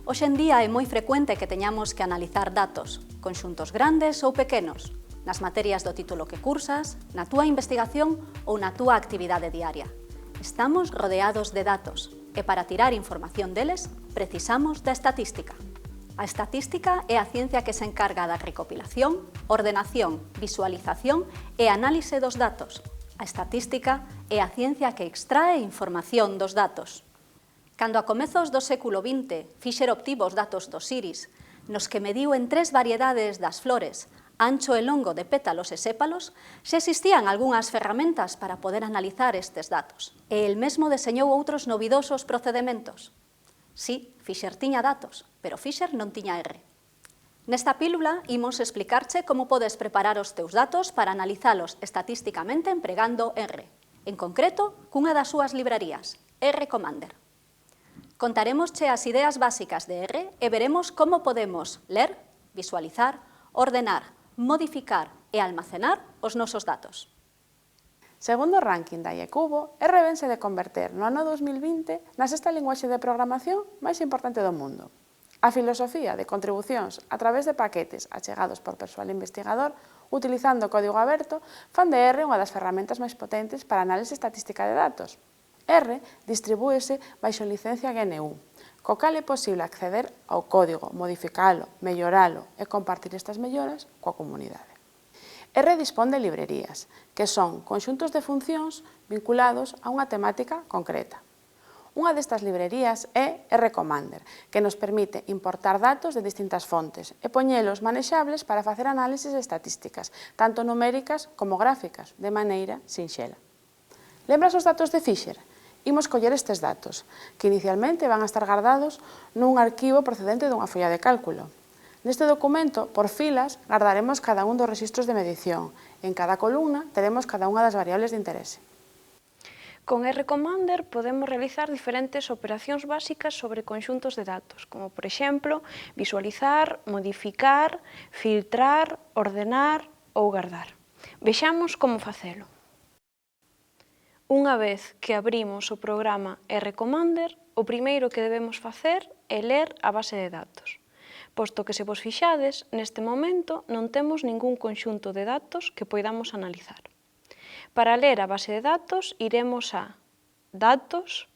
Hoxe en día é moi frecuente que teñamos que analizar datos, conxuntos grandes ou pequenos, nas materias do título que cursas, na túa investigación ou na túa actividade diaria. Estamos rodeados de datos e para tirar información deles precisamos da estatística. A estatística é a ciencia que se encarga da recopilación, ordenación, visualización e análise dos datos. A estatística é a ciencia que extrae información dos datos. Cando a comezos do século XX Fisher obtivo os datos dos iris, nos que mediu en 3 variedades das flores, ancho e longo de pétalos e sépalos, xa existían algunhas ferramentas para poder analizar estes datos. E el mesmo deseñou outros novidosos procedementos. Sí, Fisher tiña datos, pero Fisher non tiña R. Nesta pílula imos explicarche como podes preparar os teus datos para analizalos estatísticamente empregando R. En concreto, cunha das súas librarías, R Commander. Contaremosche as ideas básicas de R e veremos como podemos ler, visualizar, ordenar, modificar e almacenar os nosos datos. Segundo o ranking da IEcubo, R vense de converter no ano 2020 na sexta linguaxe de programación máis importante do mundo. A filosofía de contribucións a través de paquetes achegados por persoal investigador utilizando código aberto fan de R unha das ferramentas máis potentes para a análise estatística de datos. R distribúese baixo licencia GNU, co cal é posible acceder ao código, modificalo, melloralo e compartir estas melloras coa comunidade. R dispón de librerías, que son conxuntos de funcións vinculados a unha temática concreta. Unha destas librerías é R Commander, que nos permite importar datos de distintas fontes e poñelos manexables para facer análises estatísticas, tanto numéricas como gráficas, de maneira sinxela. Lembras os datos de Fisher? Imos coller estes datos, que inicialmente van a estar guardados nun arquivo procedente dunha folla de cálculo. Neste documento, por filas, guardaremos cada un dos rexistros de medición. En cada columna teremos cada unha das variables de interese. Con R Commander podemos realizar diferentes operacións básicas sobre conxuntos de datos, como, por exemplo, visualizar, modificar, filtrar, ordenar ou guardar. Vexamos como facelo. Unha vez que abrimos o programa R Commander, o primeiro que debemos facer é ler a base de datos. Posto que, se vos fixades, neste momento non temos ningún conxunto de datos que poidamos analizar. Para ler a base de datos, iremos a Datos,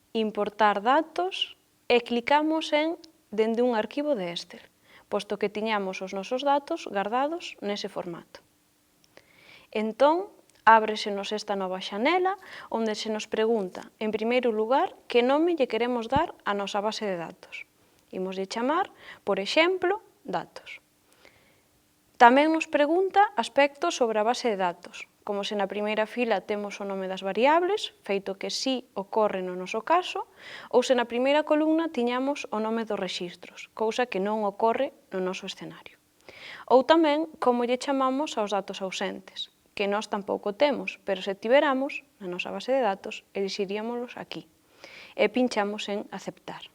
Importar datos e clicamos en Dende un arquivo de Excel, posto que tiñamos os nosos datos guardados nese formato. Entón, ábresenos esta nova xanela onde se nos pregunta, en primeiro lugar, que nome lle queremos dar a nosa base de datos. Imoslle chamar, por exemplo, datos. Tamén nos pregunta aspectos sobre a base de datos, como se na primeira fila temos o nome das variables, feito que si ocorre no noso caso, ou se na primeira columna tiñamos o nome dos rexistros, cousa que non ocorre no noso escenario. Ou tamén como lle chamamos aos datos ausentes, que nós tampouco temos, pero se tiveramos na nosa base de datos, elixiríamolos aquí e pinchamos en Aceptar.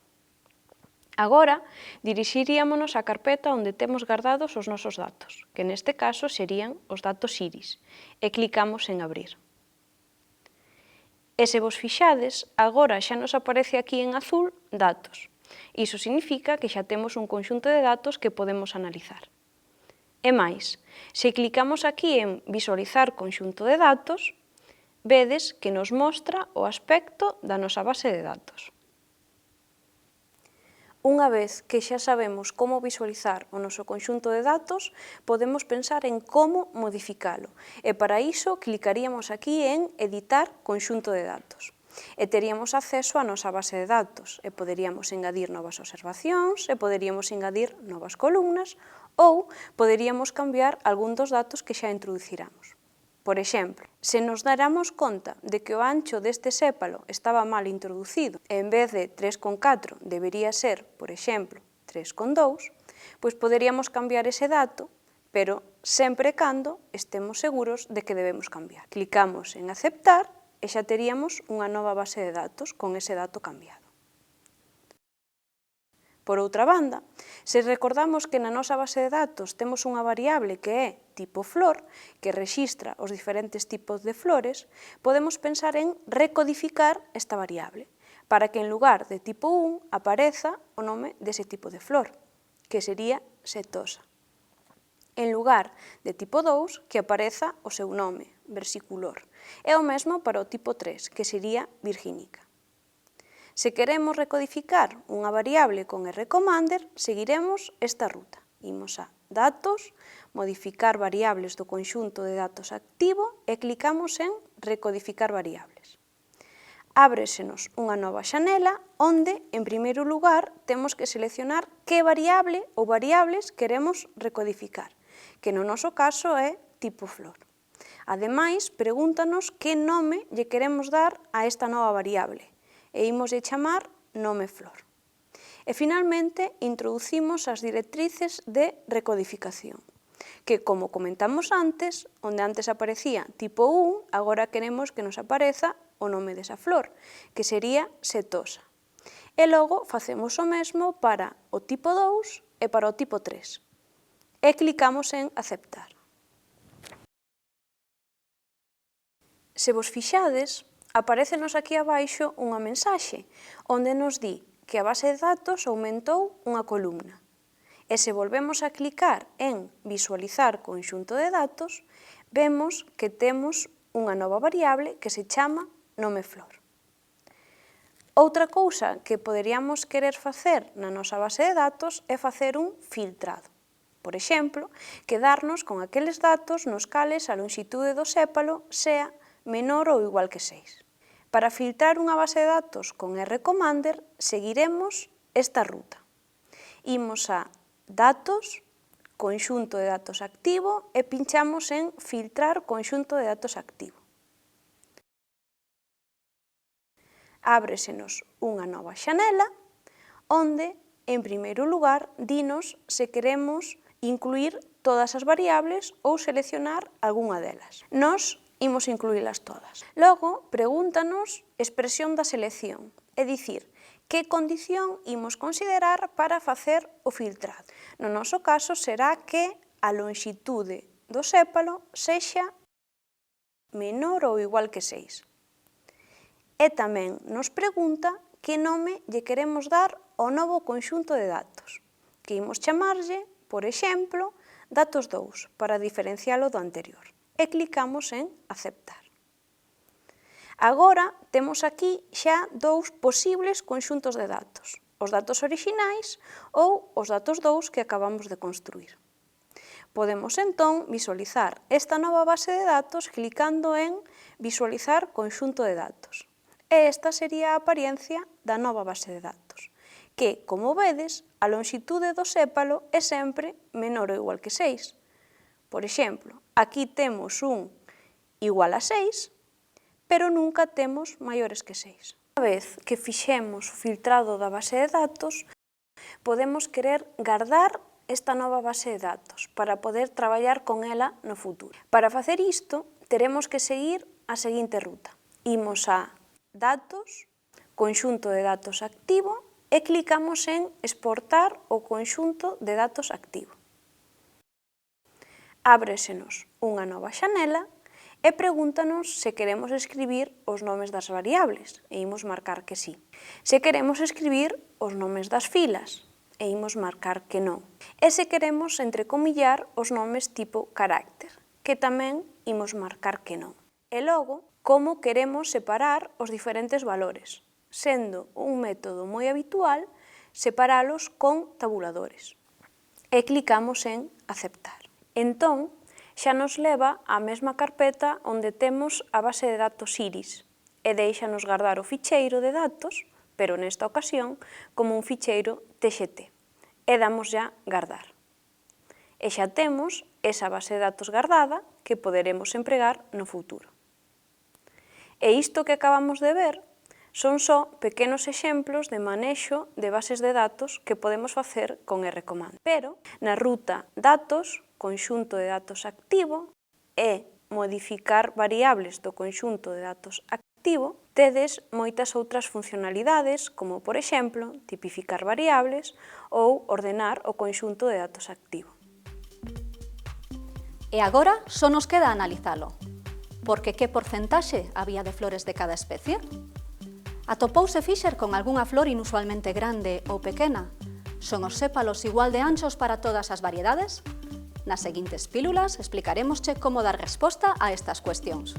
Agora, dirixiríamonos á carpeta onde temos guardados os nosos datos, que neste caso serían os datos iris, e clicamos en Abrir. E se vos fixades, agora xa nos aparece aquí en azul Datos. Iso significa que xa temos un conxunto de datos que podemos analizar. E máis, se clicamos aquí en Visualizar conxunto de datos, vedes que nos mostra o aspecto da nosa base de datos. Unha vez que xa sabemos como visualizar o noso conxunto de datos, podemos pensar en como modificalo, e para iso clicaríamos aquí en Editar conxunto de datos. E teríamos acceso á nosa base de datos, e poderíamos engadir novas observacións, e poderíamos engadir novas columnas, ou poderíamos cambiar algún dos datos que xa introduciramos. Por exemplo, se nos daramos conta de que o ancho deste sépalo estaba mal introducido e en vez de 3,4 debería ser, por exemplo, 3,2, pois poderíamos cambiar ese dato, pero sempre e cando estemos seguros de que debemos cambiar. Clicamos en Aceptar e xa teríamos unha nova base de datos con ese dato cambiado. Por outra banda, se recordamos que na nosa base de datos temos unha variable que é tipo flor, que rexistra os diferentes tipos de flores, podemos pensar en recodificar esta variable, para que en lugar de tipo 1 apareza o nome dese tipo de flor, que sería setosa. En lugar de tipo 2, que apareza o seu nome, versiculor. É o mesmo para o tipo 3, que sería virgínica. Se queremos recodificar unha variable con rCommander, seguiremos esta ruta. Imos a Datos, modificar variables do conxunto de datos activo e clicamos en Recodificar variables. Ábresenos unha nova xanela onde, en primeiro lugar, temos que seleccionar que variable ou variables queremos recodificar, que no noso caso é tipo flor. Ademais, pregúntanos que nome lle queremos dar a esta nova variable e imos lle chamar nome flor. E, finalmente, introducimos as directrices de recodificación, que, como comentamos antes, onde antes aparecía tipo 1, agora queremos que nos apareza o nome desa flor, que sería setosa. E logo facemos o mesmo para o tipo 2 e para o tipo 3. E clicamos en Aceptar. Se vos fixades, aparécenos aquí abaixo unha mensaxe onde nos di que a base de datos aumentou unha columna. E se volvemos a clicar en Visualizar conxunto de datos, vemos que temos unha nova variable que se chama nome flor. Outra cousa que poderíamos querer facer na nosa base de datos é facer un filtrado. Por exemplo, quedarnos con aqueles datos nos cales a lonxitude do sépalo sea menor ou igual que 6. Para filtrar unha base de datos con rCommander, seguiremos esta ruta. Imos a Datos, conxunto de datos activo e pinchamos en Filtrar conxunto de datos activo. Ábresenos unha nova xanela onde, en primeiro lugar, dinos se queremos incluir todas as variables ou seleccionar algunha delas. Nós imos incluílas todas. Logo, pregúntanos expresión da selección, é dicir, que condición imos considerar para facer o filtrado. No noso caso será que a lonxitude do sépalo sexa menor ou igual que 6. E tamén nos pregunta que nome lle queremos dar ao novo conxunto de datos, que imos chamarlle, por exemplo, datos 2, para diferencialo do anterior. E clicamos en Aceptar. Agora temos aquí xa dous posibles conxuntos de datos, os datos orixinais ou os datos 2 que acabamos de construir. Podemos entón visualizar esta nova base de datos clicando en Visualizar conxunto de datos. E esta sería a apariencia da nova base de datos, que, como vedes, a lonxitude do sépalo é sempre menor ou igual que 6. Por exemplo, aquí temos un igual a 6, pero nunca temos maiores que 6. Unha vez que fixemos o filtrado da base de datos, podemos querer guardar esta nova base de datos para poder traballar con ela no futuro. Para facer isto, teremos que seguir a seguinte ruta. Imos a Datos, conxunto de datos activo e clicamos en Exportar o conxunto de datos activo. Ábresenos unha nova xanela e pregúntanos se queremos escribir os nomes das variables, e imos marcar que sí. Se queremos escribir os nomes das filas, e imos marcar que non. E se queremos entrecomillar os nomes tipo carácter, que tamén imos marcar que non. E logo, como queremos separar os diferentes valores, sendo un método moi habitual separalos con tabuladores. E clicamos en Aceptar. Entón, xa nos leva á mesma carpeta onde temos a base de datos Iris e déixanos guardar o ficheiro de datos, pero nesta ocasión como un ficheiro TXT, e damos ya guardar. E xa temos esa base de datos guardada que poderemos empregar no futuro. E isto que acabamos de ver son só pequenos exemplos de manexo de bases de datos que podemos facer con rCommander. Pero na ruta Datos, conxunto de datos activo e modificar variables do conxunto de datos activo, tedes moitas outras funcionalidades, como, por exemplo, tipificar variables ou ordenar o conxunto de datos activo. E agora só nos queda analizalo. Porque que porcentaxe había de flores de cada especie? Atopouse Fisher con algunha flor inusualmente grande ou pequena? Son os sépalos igual de anchos para todas as variedades? Nas seguintes pílulas explicaremosche como dar resposta a estas cuestións.